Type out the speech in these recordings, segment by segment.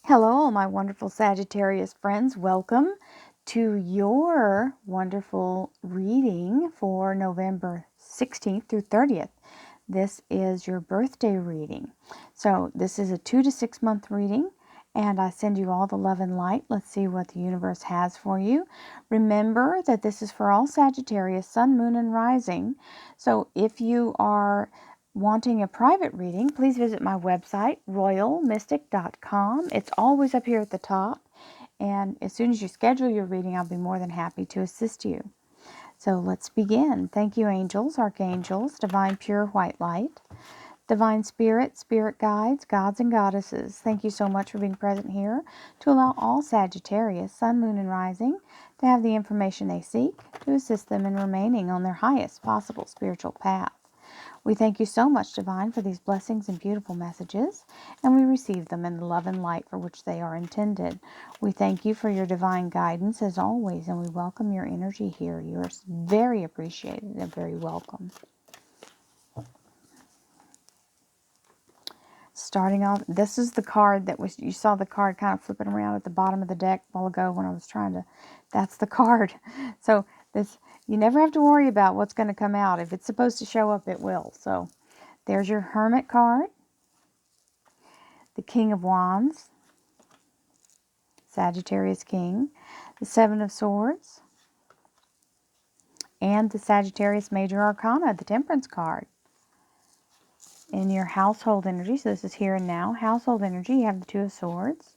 Hello, all my wonderful Sagittarius friends. Welcome to your wonderful reading for November 16th through 30th. This is your birthday reading. So this is a 2 to 6 month reading, and I send you all the love and light. Let's see what the universe has for you. Remember that this is for all Sagittarius, Sun, Moon, and Rising. So if you are wanting a private reading, please visit my website, royalmystic.com. It's always up here at the top. And as soon as you schedule your reading, I'll be more than happy to assist you. So let's begin. Thank you, angels, archangels, divine pure white light, divine spirit, spirit guides, gods and goddesses. Thank you so much for being present here to allow all Sagittarius, Sun, Moon, and Rising to have the information they seek to assist them in remaining on their highest possible spiritual path. We thank you so much, Divine, for these blessings and beautiful messages, and we receive them in the love and light for which they are intended. We thank you for your divine guidance as always, and we welcome your energy here. You are very appreciated and very welcome. Starting off, this is the card that was, you saw the card kind of flipping around at the bottom of the deck a while ago when I was trying to, that's the card. So this, you never have to worry about what's going to come out. If it's supposed to show up, it will. So there's your Hermit card, the King of Wands, Sagittarius King, the Seven of Swords, and the Sagittarius Major Arcana, the Temperance card. In your household energy, so this is here and now, household energy, you have the Two of Swords,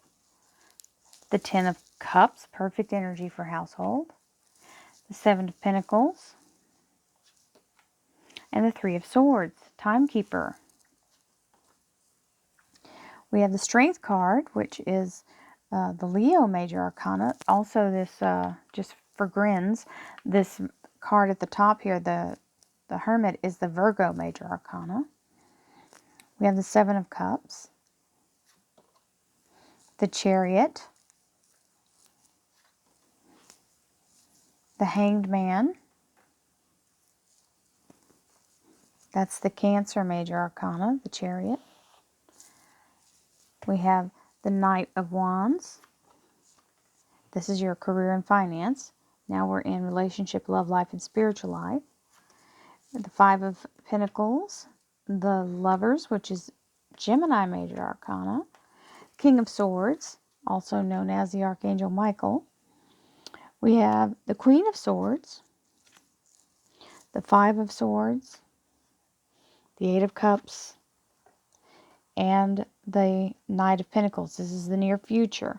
the Ten of Cups, perfect energy for household, the Seven of Pentacles, and the Three of Swords, Timekeeper. We have the Strength card, which is the Leo Major Arcana. Also this, just for grins, this card at the top here, the Hermit, is the Virgo Major Arcana. We have the Seven of Cups, the Chariot, the Hanged Man. That's the Cancer Major Arcana, the Chariot. We have the Knight of Wands. This is your career and finance. Now we're in relationship, love life, and spiritual life. The Five of Pentacles, the Lovers, which is Gemini Major Arcana. King of Swords, also known as the Archangel Michael. We have the Queen of Swords, the Five of Swords, the Eight of Cups, and the Knight of Pentacles. This is the near future.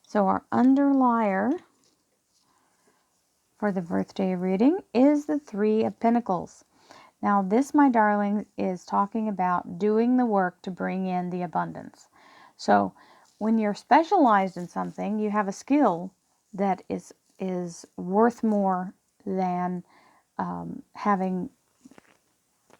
So our underlier for the birthday reading is the Three of Pentacles. Now this, my darling, is talking about doing the work to bring in the abundance. So when you're specialized in something, you have a skill that is worth more than having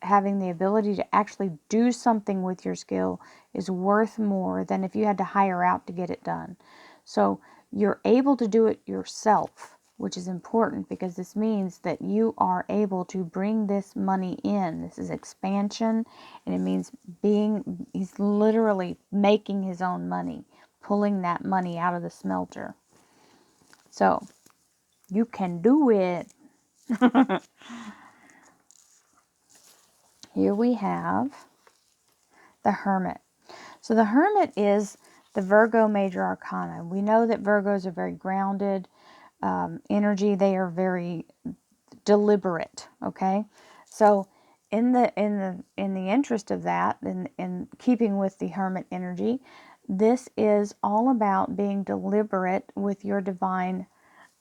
the ability to actually do something with your skill is worth more than if you had to hire out to get it done. So you're able to do it yourself, which is important because this means that you are able to bring this money in. This is expansion, and it means he's literally making his own money, pulling that money out of the smelter. So you can do it. Here we have the Hermit. So the Hermit is the Virgo Major Arcana. We know that Virgos are very grounded energy. They are very deliberate. Okay, so in the interest of that, in keeping with the Hermit energy, this is all about being deliberate with your divine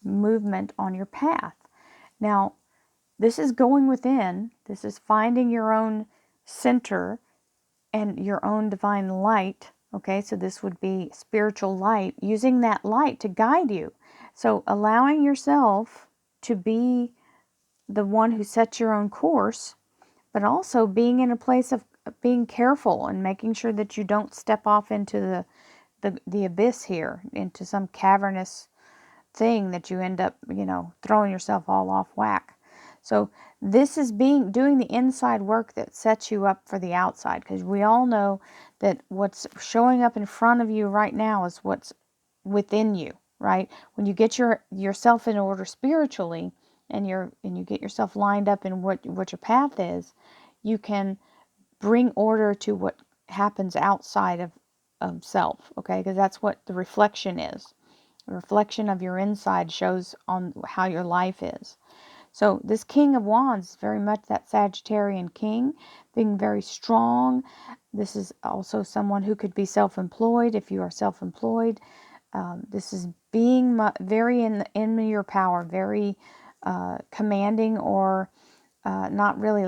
movement on your path. Now, this is going within. This is finding your own center and your own divine light. Okay, so this would be spiritual light, using that light to guide you. So allowing yourself to be the one who sets your own course, but also being in a place of being careful and making sure that you don't step off into the abyss here, into some cavernous thing that you end up, throwing yourself all off whack. So this is doing the inside work that sets you up for the outside, because we all know that what's showing up in front of you right now is what's within you, right? When you get yourself in order spiritually, and you get yourself lined up in what your path is, you can bring order to what happens outside of self, okay? Because that's what the reflection is. The reflection of your inside shows on how your life is. So this King of Wands is very much that Sagittarian king, being very strong. This is also someone who could be self-employed if you are self-employed. This is being very in your power, very commanding, or not really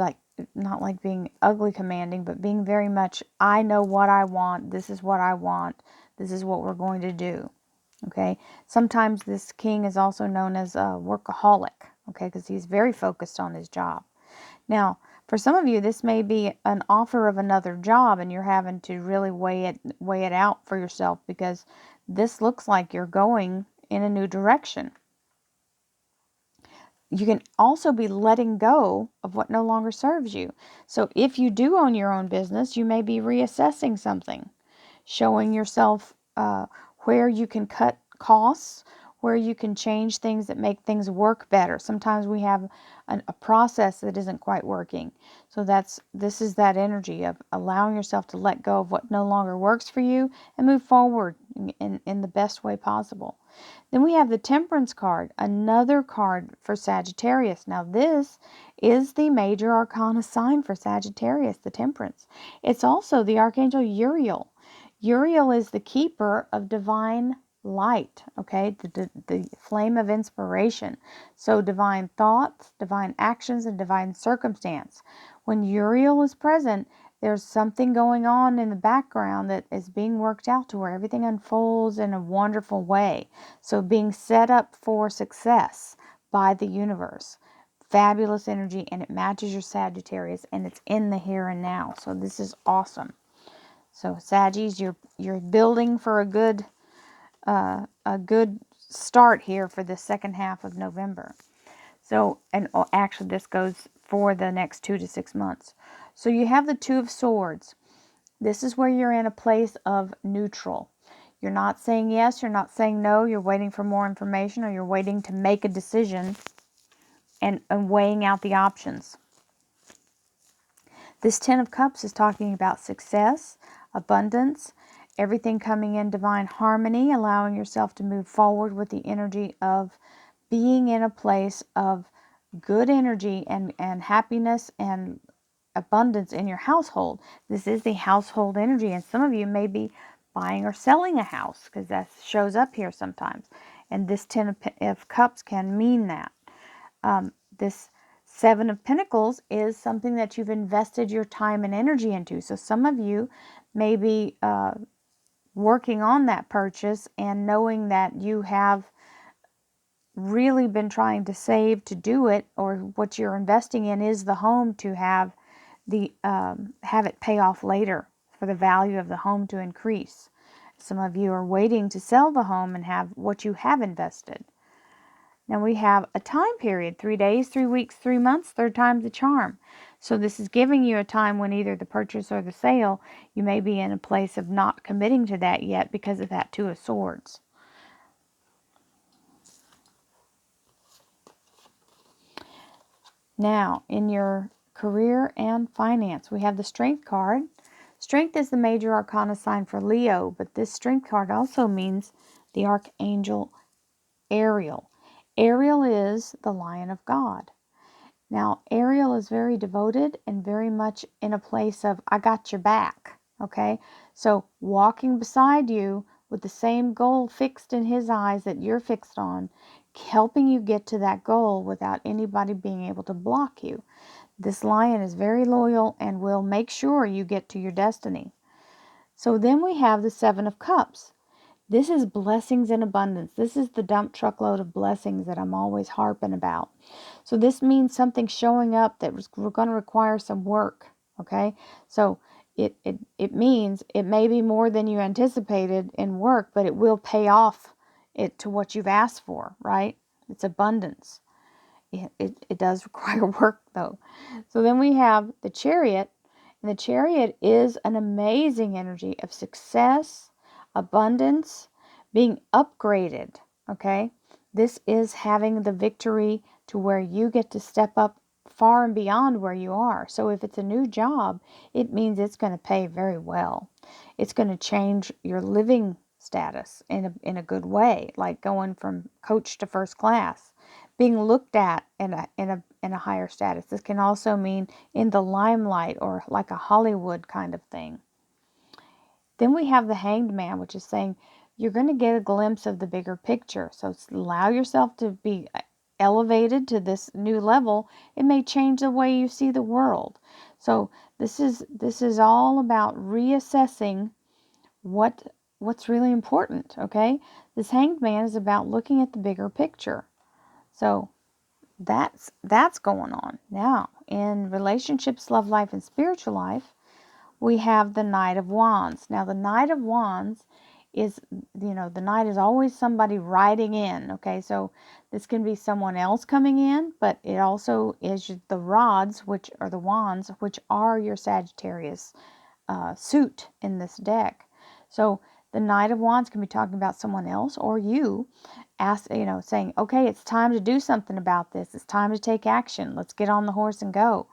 not like being ugly commanding, but being very much, I know what I want, this is what I want, this is what we're going to do. Okay, sometimes this king is also known as a workaholic, okay, because he's very focused on his job. Now, for some of you, this may be an offer of another job, and you're having to really weigh it out for yourself, because this looks like you're going in a new direction. You can also be letting go of what no longer serves you. So if you do own your own business, you may be reassessing something, showing yourself where you can cut costs, where you can change things that make things work better. Sometimes we have a process that isn't quite working. So this is that energy of allowing yourself to let go of what no longer works for you and move forward in the best way possible. Then we have the Temperance card, another card for Sagittarius. Now this is the major arcana sign for Sagittarius, the Temperance. It's also the Archangel Uriel. Uriel is the keeper of divine light, okay, the flame of inspiration. So divine thoughts, divine actions, and divine circumstance. When Uriel is present, there's something going on in the background that is being worked out to where everything unfolds in a wonderful way. So being set up for success by the universe. Fabulous energy, and it matches your Sagittarius, and it's in the here and now. So this is awesome. So Saggies, you're building for a good start here for the second half of November. So, and actually this goes for the next 2 to 6 months. So you have the Two of Swords. This is where you're in a place of neutral. You're not saying yes, you're not saying no, you're waiting for more information, or you're waiting to make a decision and weighing out the options. This Ten of Cups is talking about success, abundance, everything coming in divine harmony, allowing yourself to move forward with the energy of being in a place of good energy and happiness and abundance in your household. This is the household energy, and some of you may be buying or selling a house, because that shows up here sometimes. And this Ten of Cups can mean that. This Seven of Pentacles is something that you've invested your time and energy into. So some of you may be working on that purchase and knowing that you have really been trying to save to do it, or what you're investing in is the home to have it pay off later, for the value of the home to increase. Some of you are waiting to sell the home and have what you have invested. Now we have a time period, 3 days, 3 weeks, 3 months, third time's the charm. So this is giving you a time when either the purchase or the sale, you may be in a place of not committing to that yet because of that Two of Swords. Now, in your career and finance, we have the Strength card. Strength is the major arcana sign for Leo, but this Strength card also means the Archangel Ariel. Ariel is the Lion of God. Now, Ariel is very devoted and very much in a place of, I got your back, okay? So, walking beside you with the same goal fixed in his eyes that you're fixed on, helping you get to that goal without anybody being able to block you. This lion is very loyal and will make sure you get to your destiny. So then we have the Seven of Cups. This is blessings in abundance. This is the dump truckload of blessings that I'm always harping about. So this means something showing up that we're going to require some work, okay? So it means it may be more than you anticipated in work, but it will pay off it to what you've asked for, right? It's abundance. It does require work, though. So then we have the Chariot, And the Chariot is an amazing energy of success, abundance, being upgraded, okay? This is having the victory to where you get to step up far and beyond where you are. So if it's a new job, it means it's going to pay very well. It's going to change your living status in a good way, like going from coach to first class, being looked at in a higher status. This can also mean in the limelight or like a Hollywood kind of thing. Then we have the Hanged Man, which is saying you're going to get a glimpse of the bigger picture. So allow yourself to be elevated to this new level. It may change the way you see the world. So this is all about reassessing what's really important, okay? This Hanged Man is about looking at the bigger picture. So that's going on. Now, in relationships, love life, and spiritual life, we have the Knight of Wands. Now, the Knight of Wands is, the Knight is always somebody riding in, okay? So this can be someone else coming in, but it also is the rods, which are the wands, which are your Sagittarius suit in this deck. So the Knight of Wands can be talking about someone else or you, saying, okay, it's time to do something about this. It's time to take action. Let's get on the horse and go.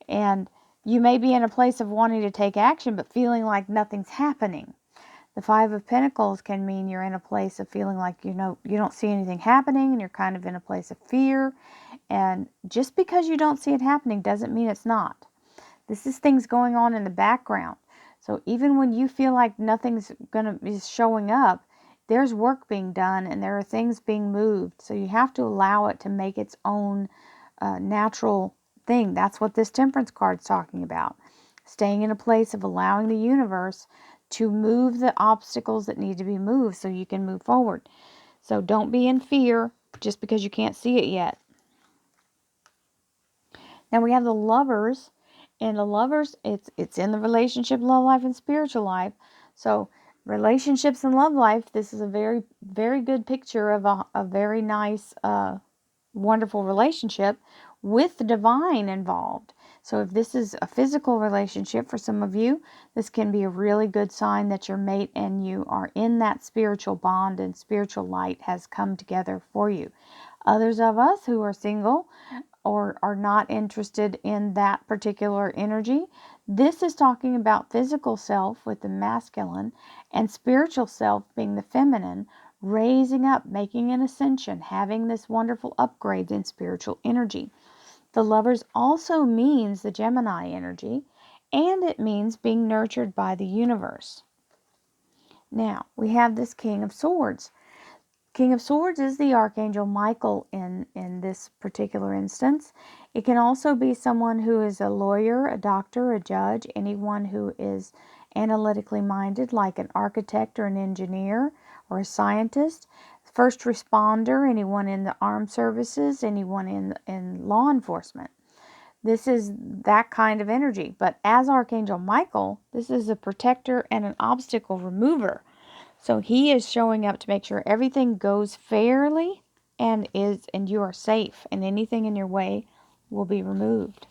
And you may be in a place of wanting to take action, but feeling like nothing's happening. The Five of Pentacles can mean you're in a place of feeling like you don't see anything happening, and you're kind of in a place of fear. And just because you don't see it happening doesn't mean it's not. This is things going on in the background. So even when you feel like nothing's is showing up, there's work being done and there are things being moved. So you have to allow it to make its own natural thing. That's what this Temperance card's talking about. Staying in a place of allowing the universe to move the obstacles that need to be moved so you can move forward. So don't be in fear just because you can't see it yet. Now we have the Lovers, and the Lovers, it's in the relationship, love life, and spiritual life. So relationships and love life, this is a very, very good picture of a very nice, wonderful relationship with the divine involved. So if this is a physical relationship for some of you, this can be a really good sign that your mate and you are in that spiritual bond and spiritual light has come together for you. Others of us who are single or are not interested in that particular energy, this is talking about physical self with the masculine and spiritual self being the feminine, raising up, making an ascension, having this wonderful upgrade in spiritual energy. The Lovers also means the Gemini energy, and it means being nurtured by the universe. Now, we have this King of Swords. King of Swords is the Archangel Michael in this particular instance. It can also be someone who is a lawyer, a doctor, a judge, anyone who is analytically minded, like an architect or an engineer or a scientist, first responder, anyone in the armed services, anyone in law enforcement. This is that kind of energy. But as Archangel Michael, this is a protector and an obstacle remover. So he is showing up to make sure everything goes fairly and you are safe, and anything in your way will be removed.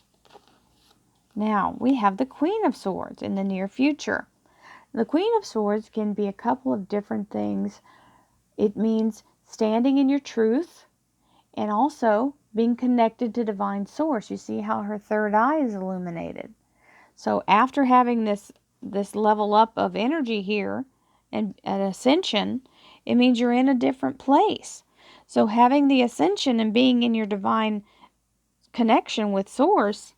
Now, we have the Queen of Swords in the near future. The Queen of Swords can be a couple of different things. It means standing in your truth and also being connected to divine source. You see how her third eye is illuminated. So after having this level up of energy here and an ascension, it means you're in a different place. So having the ascension and being in your divine connection with source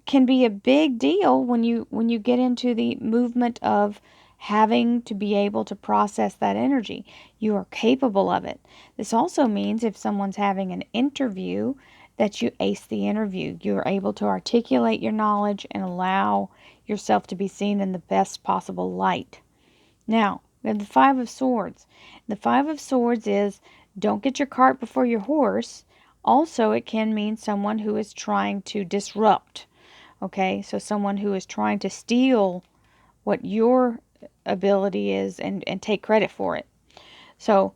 can be a big deal when you get into the movement of having to be able to process that energy. You are capable of it. This also means if someone's having an interview, that you ace the interview. You are able to articulate your knowledge and allow yourself to be seen in the best possible light. Now, we have the Five of Swords. The Five of Swords is don't get your cart before your horse. Also, it can mean someone who is trying to disrupt. Okay, so someone who is trying to steal what your ability is and take credit for it. So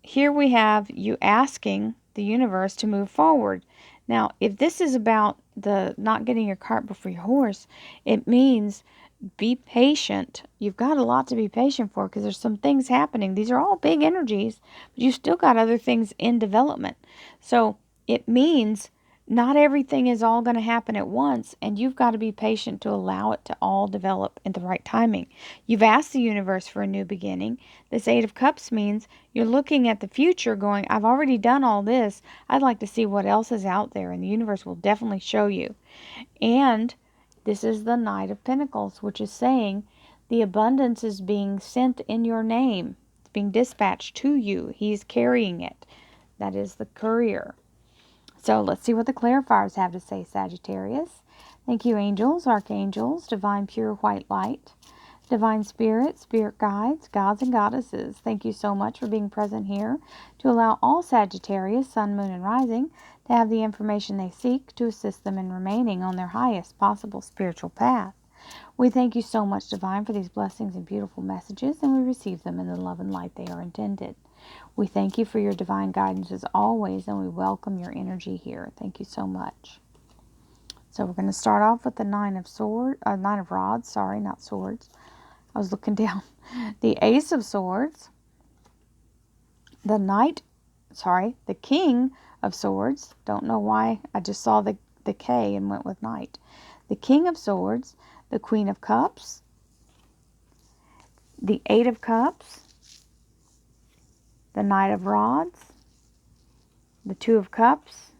here we have you asking the universe to move forward. Now, if this is about the not getting your cart before your horse, it means be patient. You've got a lot to be patient for because there's some things happening. These are all big energies, but you've still got other things in development. So it means not everything is all going to happen at once, and you've got to be patient to allow it to all develop in the right timing. You've asked the universe for a new beginning. This Eight of Cups means you're looking at the future going, I've already done all this. I'd like to see what else is out there, and the universe will definitely show you. And this is the Knight of Pentacles, which is saying the abundance is being sent in your name. It's being dispatched to you. He's carrying it. That is the courier. So let's see what the clarifiers have to say, Sagittarius. Thank you, angels, archangels, divine pure white light, divine spirit, spirit guides, gods and goddesses. Thank you so much for being present here to allow all Sagittarius, sun, moon, and rising to have the information they seek to assist them in remaining on their highest possible spiritual path. We thank you so much, Divine, for these blessings and beautiful messages, and we receive them in the love and light they are intended. We thank you for your divine guidance as always, and we welcome your energy here. Thank you so much. So we're going to start off with the Nine of Rods. Sorry, not swords. I was looking down. The Ace of Swords, the King of Swords. Don't know why I just saw the K and went with Knight. The King of Swords, the Queen of Cups, the Eight of Cups, the Knight of Rods, the Two of Cups,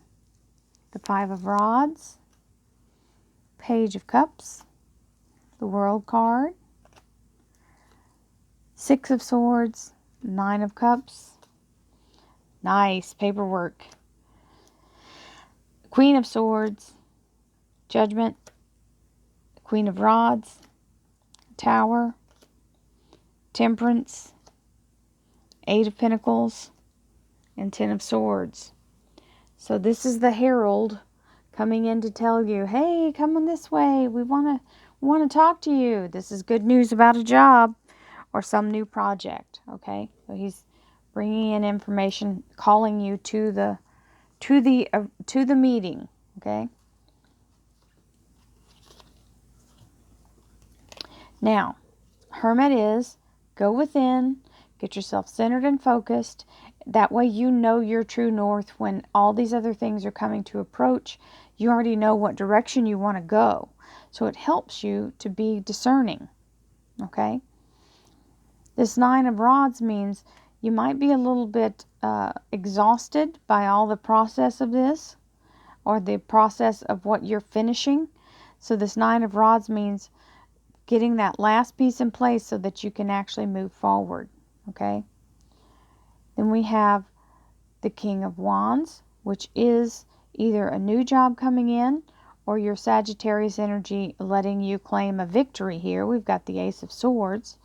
the Five of Rods, Page of Cups, the World card, Six of Swords, Nine of Cups. Nice paperwork. Queen of Swords, Judgment, Queen of Rods, Tower, Temperance, Eight of Pentacles, and Ten of Swords. So this is the Herald coming in to tell you, hey, come on this way. We want to talk to you. This is good news about a job or some new project. Okay, so he's bringing in information, calling you to the meeting. Okay. Now, Hermit is go within, get yourself centered and focused. That way you know your true north when all these other things are coming to approach. You already know what direction you want to go. So it helps you to be discerning. Okay? This Nine of Rods means you might be a little bit exhausted by all the process of this or the process of what you're finishing. So this Nine of Rods means getting that last piece in place so that you can actually move forward. Okay? Then we have the King of Wands, which is either a new job coming in or your Sagittarius energy letting you claim a victory here. We've got the Ace of Swords.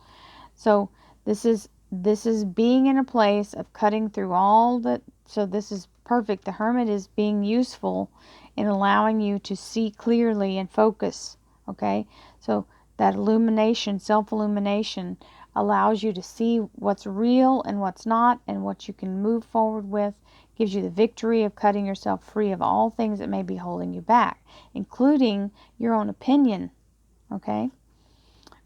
So this is being in a place of cutting through all the, so this is perfect. The Hermit is being useful in allowing you to see clearly and focus. Okay? So that illumination, self-illumination, allows you to see what's real and what's not and what you can move forward with. Gives you the victory of cutting yourself free of all things that may be holding you back, including your own opinion. Okay?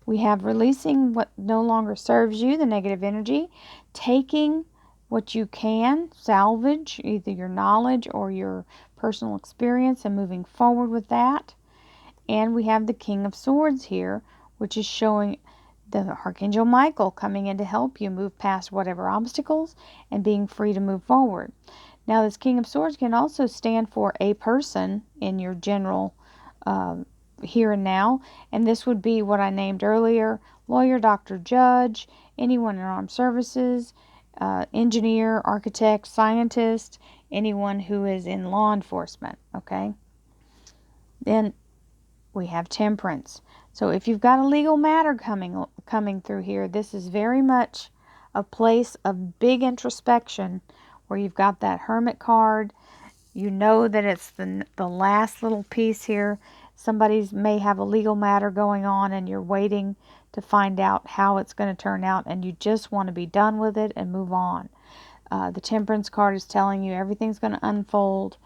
We have releasing what no longer serves you, the negative energy, taking what you can salvage, either your knowledge or your personal experience, and moving forward with that. And we have the King of Swords here, which is showing the Archangel Michael coming in to help you move past whatever obstacles and being free to move forward. Now, this King of Swords can also stand for a person in your general here and now, and this would be what I named earlier: lawyer, doctor, judge, anyone in armed services, engineer, architect, scientist, anyone who is in law enforcement. Okay? Then we have Temperance. So if you've got a legal matter coming through here, this is very much a place of big introspection where you've got that Hermit card. You know that it's the last little piece here. Somebody may have a legal matter going on and you're waiting to find out how it's going to turn out, and you just want to be done with it and move on. The Temperance card is telling you everything's going to unfold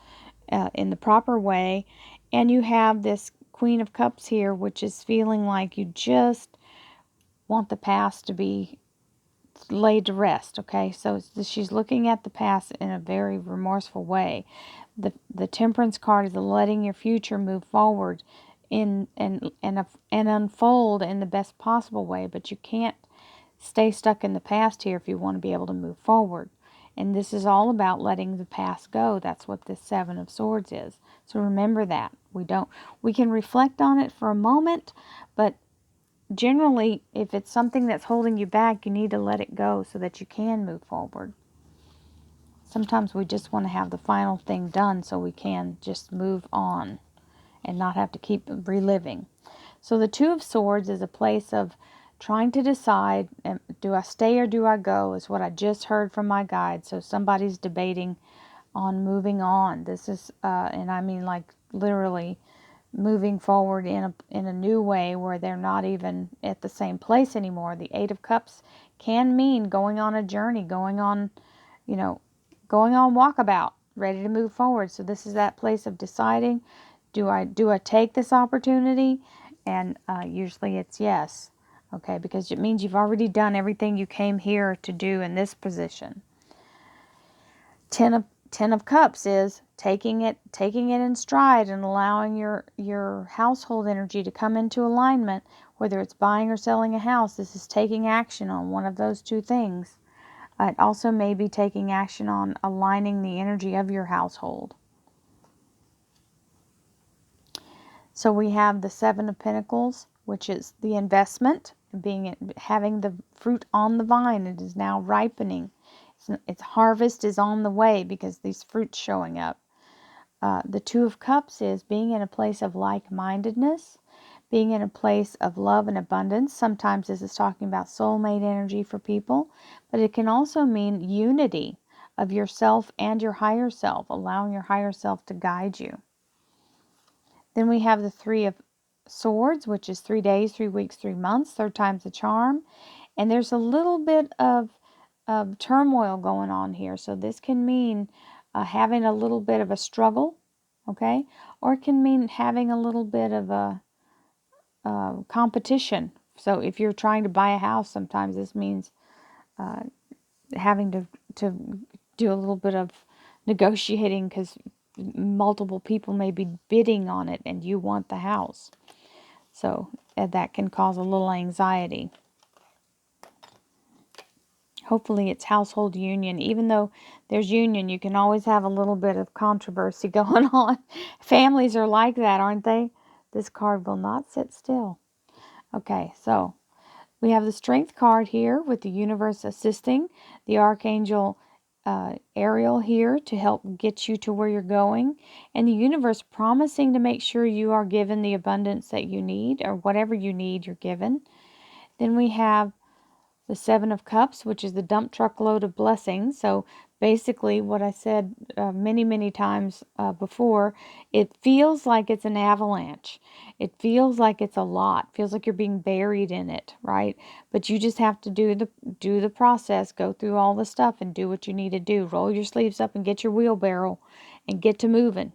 in the proper way. And you have this Queen of Cups here, which is feeling like you just want the past to be laid to rest. Okay, so she's looking at the past in a very remorseful way. The Temperance card is letting your future move forward and unfold in the best possible way, but you can't stay stuck in the past here if you want to be able to move forward. And this is all about letting the past go. That's what this Seven of Swords is. So remember that. We can reflect on it for a moment, but generally, if it's something that's holding you back, you need to let it go so that you can move forward. Sometimes we just want to have the final thing done so we can just move on and not have to keep reliving. So the Two of Swords is a place of trying to decide, do I stay or do I go, is what I just heard from my guide. So somebody's debating on moving on. This is, and I mean like literally moving forward in a new way where they're not even at the same place anymore. The Eight of Cups can mean going on a journey, going on, going on walkabout, ready to move forward. So this is that place of deciding, do I take this opportunity? And usually it's yes. Okay, because it means you've already done everything you came here to do in this position. Ten of Cups is taking it in stride and allowing your household energy to come into alignment. Whether it's buying or selling a house, this is taking action on one of those two things. It also may be taking action on aligning the energy of your household. So we have the Seven of Pentacles, which is the investment, having the fruit on the vine. It is now ripening. Its harvest is on the way because these fruits showing up. The Two of Cups is being in a place of like-mindedness, being in a place of love and abundance. Sometimes this is talking about soulmate energy for people, but it can also mean unity of yourself and your higher self, allowing your higher self to guide you. Then we have the Three of Swords, which is 3 days, 3 weeks, 3 months, third time's the charm. And there's a little bit of turmoil going on here. So this can mean having a little bit of a struggle, okay? Or it can mean having a little bit of a competition. So if you're trying to buy a house, sometimes this means having to do a little bit of negotiating because multiple people may be bidding on it and you want the house. So that can cause a little anxiety. Hopefully it's household union. Even though there's union, you can always have a little bit of controversy going on. Families are like that, aren't they? This card will not sit still. Okay, so we have the Strength card here with the universe assisting, the Archangel Ariel here to help get you to where you're going, and the universe promising to make sure you are given the abundance that you need, or whatever you need, you're given. Then we have the Seven of Cups, which is the dump truck load of blessings. So basically what I said many, many times before, it feels like it's an avalanche. It feels like it's a lot. It feels like you're being buried in it, right? But you just have to do the process, go through all the stuff and do what you need to do. Roll your sleeves up and get your wheelbarrow and get to moving.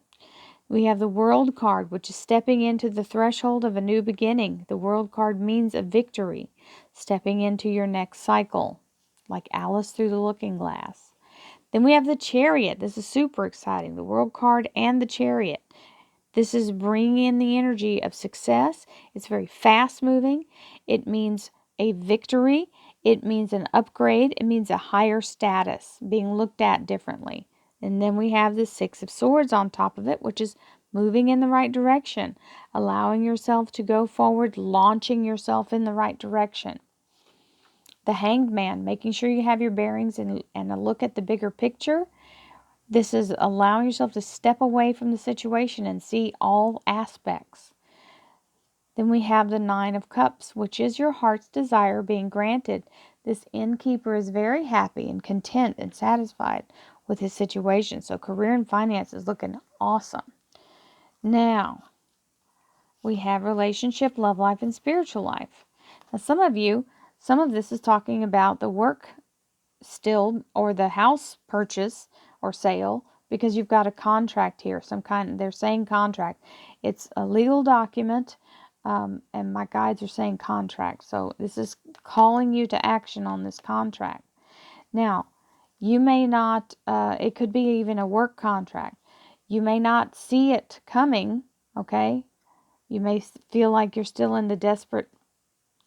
We have the World card, which is stepping into the threshold of a new beginning. The World card means a victory, stepping into your next cycle, like Alice through the looking glass. Then we have the Chariot. This is super exciting. The World card and the Chariot. This is bringing in the energy of success. It's very fast moving. It means a victory. It means an upgrade. It means a higher status, being looked at differently. And then we have the Six of Swords on top of it, which is moving in the right direction, allowing yourself to go forward, launching yourself in the right direction. The Hanged Man, making sure you have your bearings and a look at the bigger picture. This is allowing yourself to step away from the situation and see all aspects. Then we have the Nine of Cups, which is your heart's desire being granted. This innkeeper is very happy and content and satisfied with his situation. So career and finance is looking awesome. Now, we have relationship, love life, and spiritual life. Now, some of this is talking about the work still or the house purchase or sale because you've got a contract here, some kind, they're saying contract. It's a legal document, and my guides are saying contract. So this is calling you to action on this contract. Now, you may not, it could be even a work contract. You may not see it coming, okay? You may feel like you're still in the desperate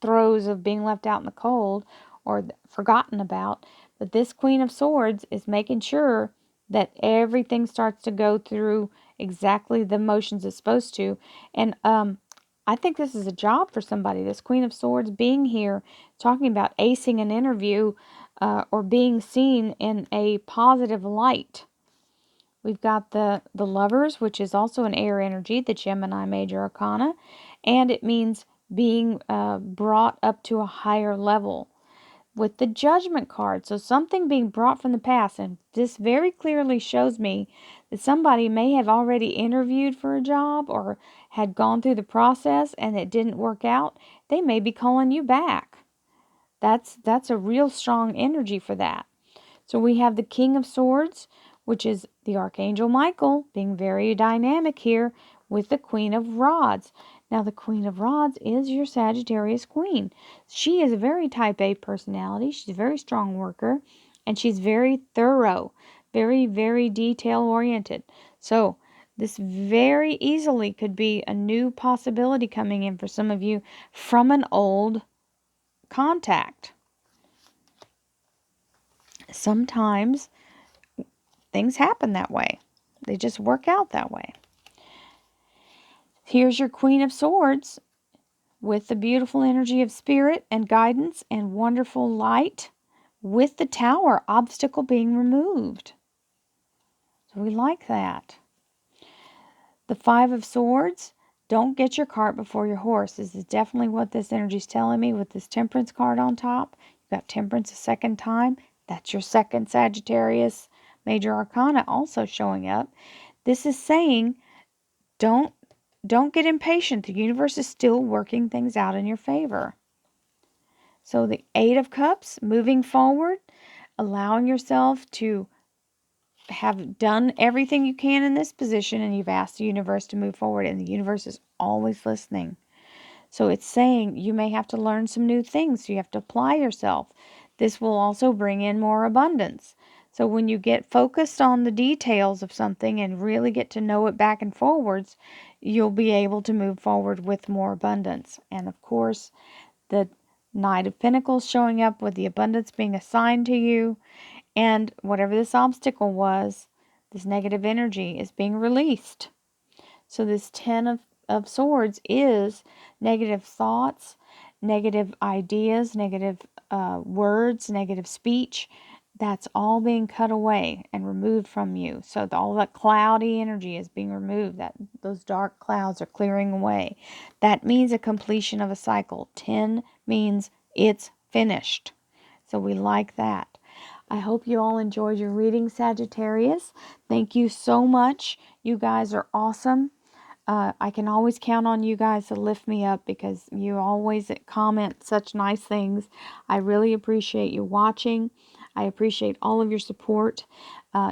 throes of being left out in the cold or forgotten about. But this Queen of Swords is making sure that everything starts to go through exactly the motions it's supposed to. And I think this is a job for somebody. This Queen of Swords being here, talking about acing an interview or being seen in a positive light. We've got the Lovers, which is also an air energy, the Gemini Major Arcana, and it means being brought up to a higher level. With the Judgment card, so something being brought from the past, and this very clearly shows me that somebody may have already interviewed for a job or had gone through the process and it didn't work out. They may be calling you back. That's a real strong energy for that. So we have the King of Swords, which is the Archangel Michael, being very dynamic here with the Queen of Rods. Now, the Queen of Rods is your Sagittarius Queen. She is a very type A personality. She's a very strong worker, and she's very thorough, very, very detail-oriented. So this very easily could be a new possibility coming in for some of you from an old contact. Sometimes things happen that way. They just work out that way. Here's your Queen of Swords with the beautiful energy of spirit and guidance and wonderful light with the Tower, obstacle being removed. So we like that. The Five of Swords, don't get your cart before your horse. This is definitely what this energy is telling me with this Temperance card on top. You've got Temperance a second time. That's your second Sagittarius Major Arcana also showing up. This is saying don't get impatient. The universe is still working things out in your favor. So the Eight of Cups, moving forward, allowing yourself to have done everything you can in this position, and you've asked the universe to move forward, and the universe is always listening. So it's saying you may have to learn some new things. So you have to apply yourself. This will also bring in more abundance. So when you get focused on the details of something and really get to know it back and forwards, you'll be able to move forward with more abundance. And of course, the Knight of Pentacles showing up with the abundance being assigned to you. And whatever this obstacle was, this negative energy is being released. So this Ten of Swords is negative thoughts, negative ideas, negative words, negative speech. That's all being cut away and removed from you. So all that cloudy energy is being removed. Those dark clouds are clearing away. That means a completion of a cycle. 10 means it's finished. So we like that. I hope you all enjoyed your reading, Sagittarius. Thank you so much. You guys are awesome. I can always count on you guys to lift me up because you always comment such nice things. I really appreciate you watching. I appreciate all of your support.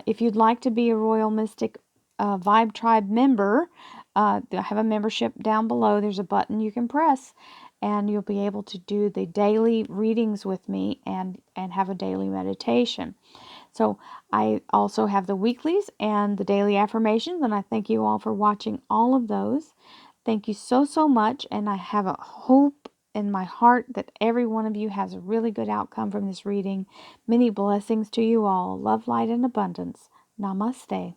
If you'd like to be a Royal Mystic Vibe Tribe member, I have a membership down below. There's a button you can press, and you'll be able to do the daily readings with me and have a daily meditation. So I also have the weeklies and the daily affirmations, and I thank you all for watching all of those. Thank you so, so much, and I have a hope in my heart that every one of you has a really good outcome from this reading. Many blessings to you all. Love, light, and abundance. Namaste.